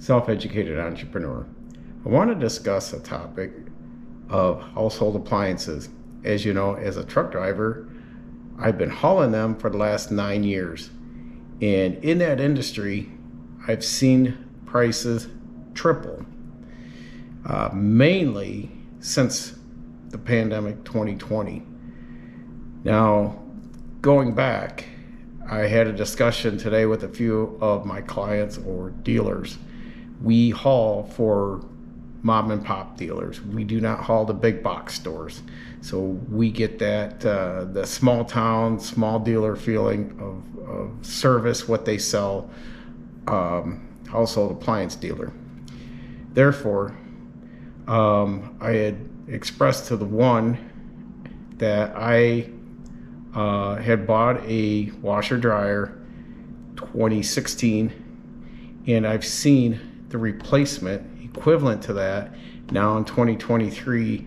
self-educated entrepreneur. I want to discuss a topic of household appliances. As you know, as a truck driver, I've been hauling them for the last 9 years. And in that industry, I've seen prices triple, mainly since the pandemic 2020. Now, going back, I had a discussion today with a few of my clients or dealers. We haul for mom and pop dealers. We do not haul the big box stores. So we get that the small town, small dealer feeling of service, what they sell, household appliance dealer. Therefore, I had expressed to the one that I had bought a washer dryer 2016, and I've seen the replacement equivalent to that now in 2023.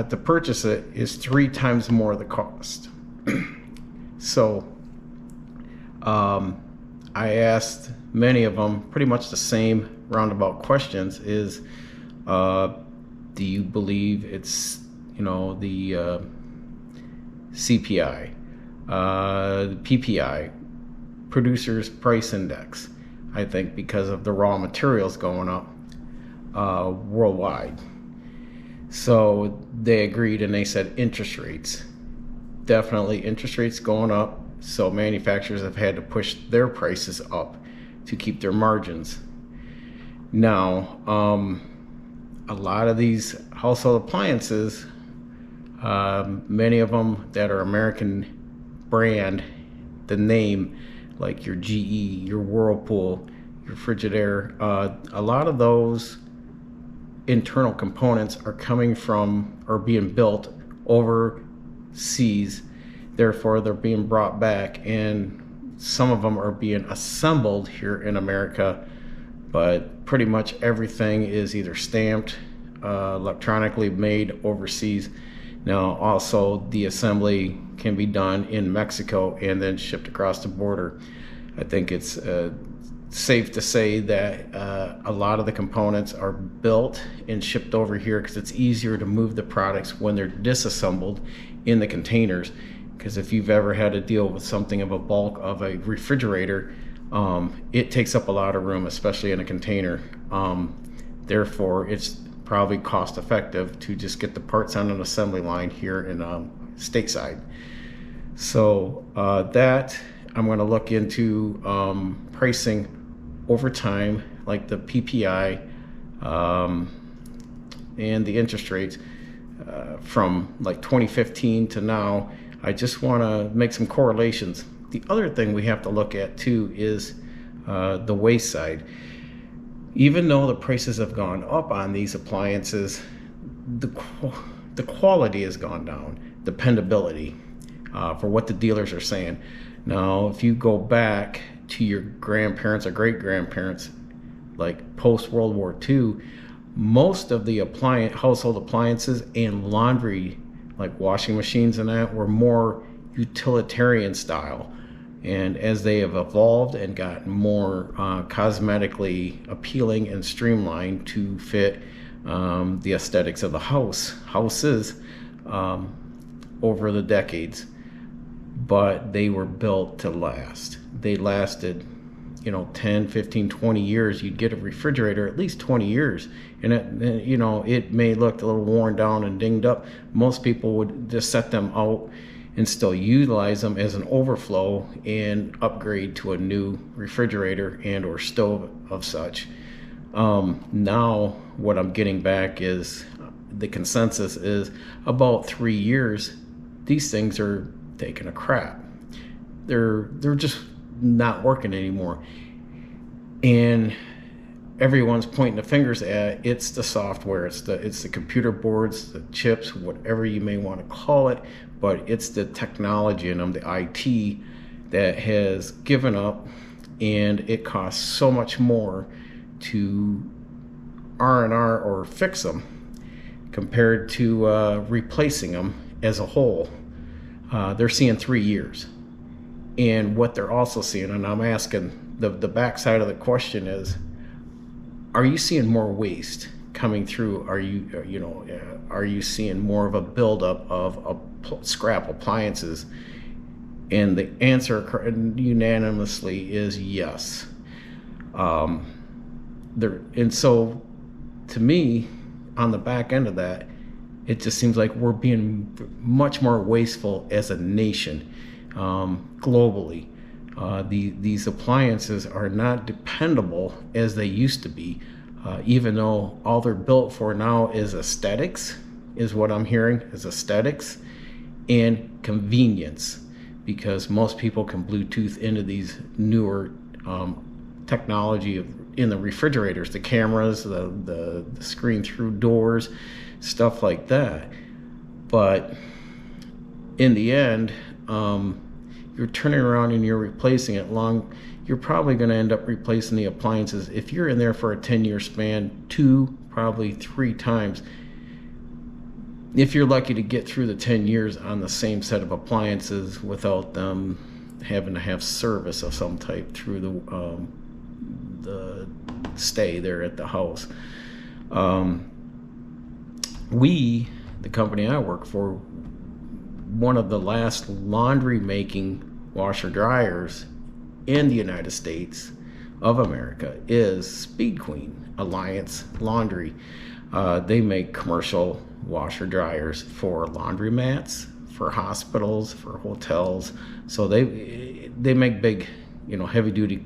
To purchase it is 3 times more the cost. So I asked many of them pretty much the same roundabout questions: is do you believe it's the CPI, the PPI, Producers Price Index? I think because of the raw materials going up worldwide. So they agreed, and they said interest rates. Definitely interest rates going up, so manufacturers have had to push their prices up to keep their margins. Now, a lot of these household appliances, many of them that are American brand, the name, like your GE, your Whirlpool, your Frigidaire, a lot of those internal components are coming from or being built overseas. Therefore, they're being brought back, and some of them are being assembled here in America, but pretty much everything is either stamped, electronically made overseas. Now, also the assembly can be done in Mexico and then shipped across the border. I think it's safe to say that a lot of the components are built and shipped over here because it's easier to move the products when they're disassembled in the containers. Because if you've ever had to deal with something of a bulk of a refrigerator, it takes up a lot of room, especially in a container. Therefore, it's probably cost effective to just get the parts on an assembly line here in stateside. So that I'm going to look into pricing over time, like the PPI and the interest rates from like 2015 to now. I just want to make some correlations. The other thing we have to look at too is the waste side. Even though the prices have gone up on these appliances, the quality has gone down, dependability, for what the dealers are saying. Now, if you go back to your grandparents or great-grandparents, like post-World War II, most of the household appliances and laundry, like washing machines and that, were more utilitarian style. And as they have evolved and gotten more cosmetically appealing and streamlined to fit the aesthetics of the houses over the decades, but they were built to last. They lasted 10, 15, 20 years. You'd get a refrigerator at least 20 years, and it may look a little worn down and dinged up. Most people would just set them out and still utilize them as an overflow and upgrade to a new refrigerator and or stove of such. Now what I'm getting back is the consensus is about 3 years, these things are taking a crap. They're just not working anymore. And everyone's pointing the fingers at it's the software, it's the computer boards, the chips, whatever you may want to call it, but it's the technology in them, the IT, that has given up, and it costs so much more to R&R or fix them compared to replacing them as a whole. They're seeing 3 years. And what they're also seeing, and I'm asking, the backside of the question is, are you seeing more waste coming through? Are you seeing more of a buildup of scrap appliances? And the answer unanimously is yes. And so, to me, on the back end of that, it just seems like we're being much more wasteful as a nation, globally. These appliances are not dependable as they used to be, even though all they're built for now is aesthetics, is what I'm hearing, is aesthetics and convenience, because most people can Bluetooth into these newer technology in the refrigerators, the cameras, the screen through doors, stuff like that. But in the end, you're turning around and you're replacing it you're probably going to end up replacing the appliances, if you're in there for a 10-year span, 2, probably 3 times, if you're lucky to get through the 10 years on the same set of appliances without them having to have service of some type through the stay there at the house. The company I work for, one of the last laundry making washer dryers in the United States of America is Speed Queen Alliance Laundry. They make commercial washer dryers for laundromats, for hospitals, for hotels. So they make big, heavy duty.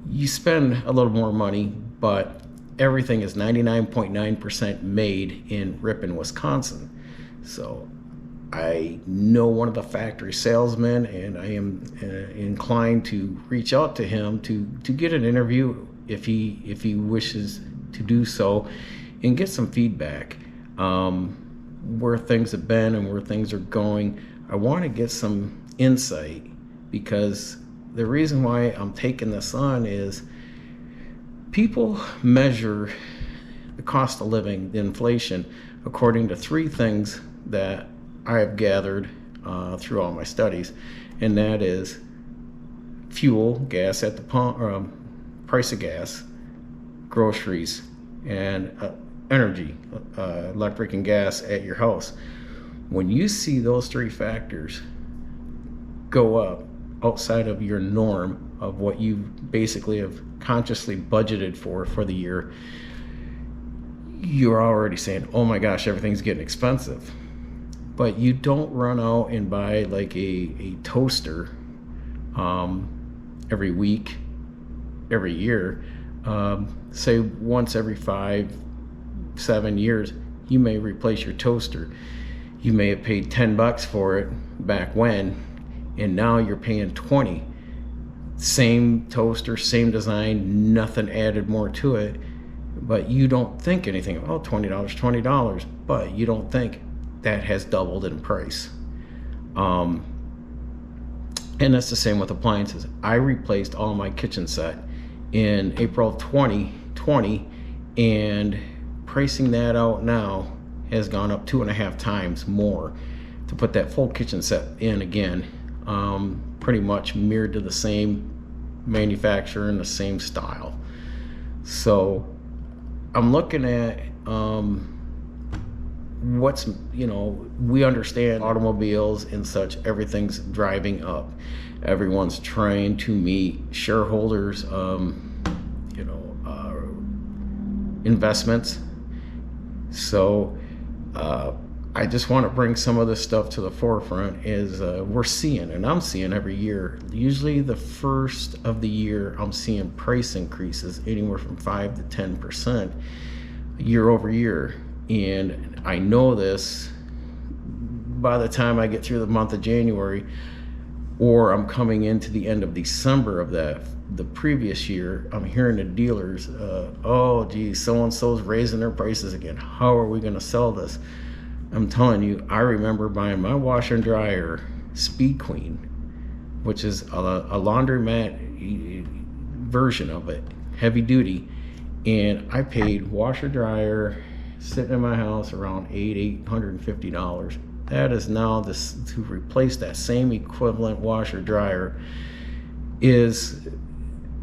You spend a little more money, but everything is 99.9% made in Ripon, Wisconsin. So I know one of the factory salesmen, and I am inclined to reach out to him to get an interview if he wishes to do so, and get some feedback, where things have been and where things are going. I want to get some insight, because the reason why I'm taking this on is people measure the cost of living, the inflation, according to 3 things that I have gathered through all my studies, and that is fuel, gas at the pump, price of gas, groceries, and energy, electric and gas at your house. When you see those 3 factors go up outside of your norm of what you basically have consciously budgeted for the year, you're already saying, oh my gosh, everything's getting expensive. But you don't run out and buy like a toaster every week, every year. Say once every 5-7 years, you may replace your toaster. You may have paid $10 for it back when, and now you're paying $20. Same toaster, same design, nothing added more to it. But you don't think anything, oh, $20, but you don't think that has doubled in price. And that's the same with appliances. I replaced all my kitchen set in April of 2020, and pricing that out now has gone up 2.5 times more to put that full kitchen set in again, pretty much mirrored to the same manufacturer and the same style. So I'm looking at we understand automobiles and such, everything's driving up. Everyone's trying to meet shareholders, investments. So I just want to bring some of this stuff to the forefront, is we're seeing, and I'm seeing every year, usually the first of the year, I'm seeing price increases anywhere from 5 to 10% year over year. And I know this by the time I get through the month of January, or I'm coming into the end of December of the previous year, I'm hearing the dealers, oh geez, so-and-so's raising their prices again. How are we going to sell this? I'm telling you, I remember buying my washer and dryer, Speed Queen, which is a laundromat version of it, heavy duty, and I paid washer dryer sitting in my house around $850. That is now to replace that same equivalent washer dryer is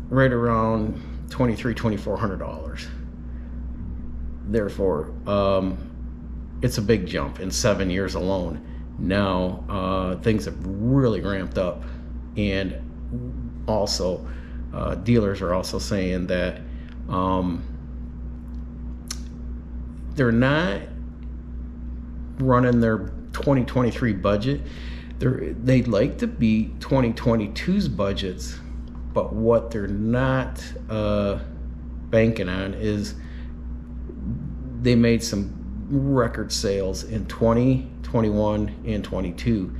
right around $2,400. Therefore, it's a big jump in 7 years alone. Now things have really ramped up, and also dealers are also saying that they're not running their 2023 budget. They'd like to beat 2022's budgets, but what they're not banking on is they made some record sales in 2021 and 22.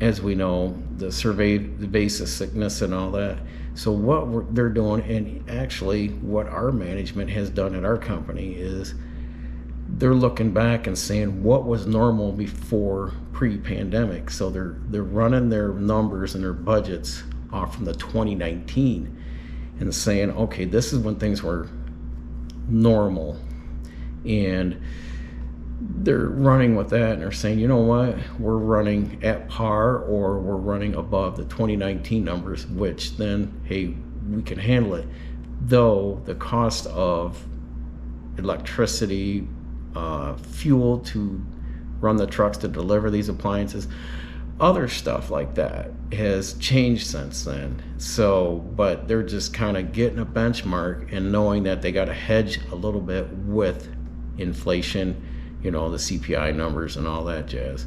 As we know, the pervasive sickness and all that. So what they're doing, and actually what our management has done at our company, is they're looking back and saying what was normal before pre-pandemic. So they're running their numbers and their budgets off from the 2019 and saying, okay, this is when things were normal, and they're running with that, and they're saying, you know what, we're running at par or we're running above the 2019 numbers, which then, hey, we can handle it. Though the cost of electricity, fuel to run the trucks to deliver these appliances, other stuff like that has changed since then. So, but they're just kind of getting a benchmark and knowing that they got to hedge a little bit with inflation, you know, the CPI numbers and all that jazz.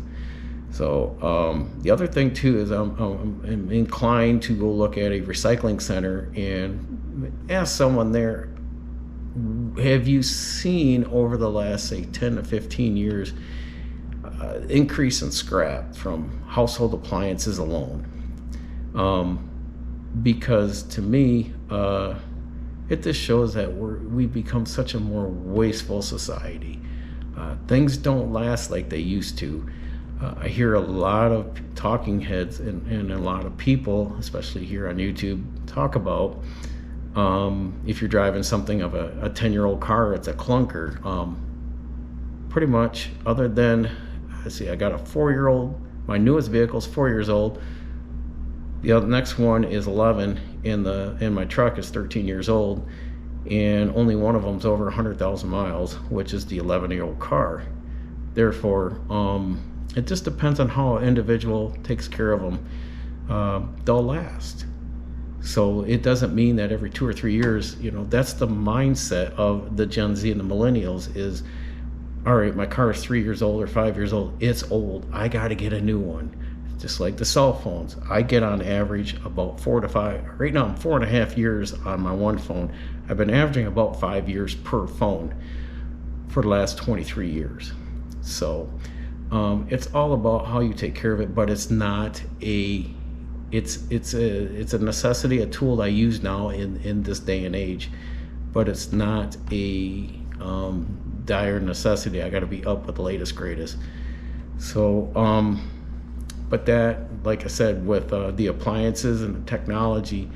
So the other thing too is I'm inclined to go look at a recycling center and ask someone there, have you seen over the last, say, 10 to 15 years increase in scrap from household appliances alone? Because to me, it just shows that we've become such a more wasteful society. Things don't last like they used to. I hear a lot of talking heads and a lot of people, especially here on YouTube, talk about if you're driving something of a 10-year-old car, it's a clunker. Pretty much, other than, let's see, I got a 4-year-old, my newest vehicle is 4 years old. The next one is 11, and my truck is 13 years old, and only one of them's over 100,000 miles, which is the 11-year-old car. Therefore, it just depends on how an individual takes care of them. They'll last. So it doesn't mean that every 2 or 3 years, you know, that's the mindset of the Gen Z and the millennials is, all right, my car is 3 years old or 5 years old. It's old. I got to get a new one. Just like the cell phones. I get on average about 4 to 5. Right now I'm 4.5 years on my one phone. I've been averaging about 5 years per phone for the last 23 years. So it's all about how you take care of it, but it's not it's a necessity, a tool that I use now in this day and age, but it's not a dire necessity. I got to be up with the latest greatest. So but that, like I said, with the appliances and the technology,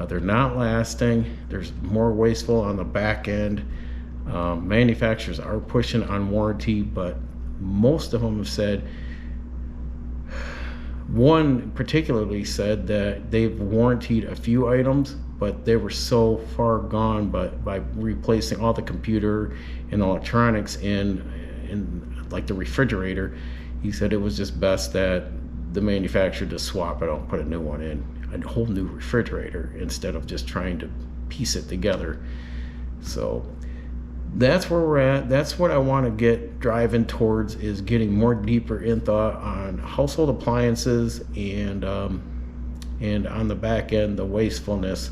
they're not lasting. There's more wasteful on the back end. Manufacturers are pushing on warranty, but most of them have said, one particularly said that they've warranted a few items, but they were so far gone by replacing all the computer and electronics in like the refrigerator. He said it was just best that the manufacturer just swap it out, put a new one in, a whole new refrigerator, instead of just trying to piece it together. So that's where we're at. That's what I want to get driving towards, is getting more deeper in thought on household appliances and on the back end, the wastefulness,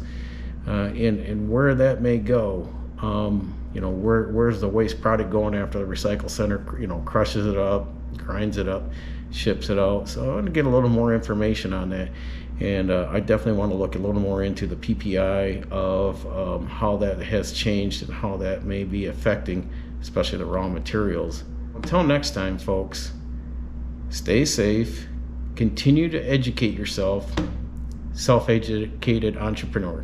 and where that may go. You know, where's the waste product going after the recycle center, you know, crushes it up, grinds it up, ships it out. So I want to get a little more information on that, and I definitely want to look a little more into the PPI of how that has changed and how that may be affecting especially the raw materials. Until next time, folks, stay safe, continue to educate yourself, self-educated entrepreneur.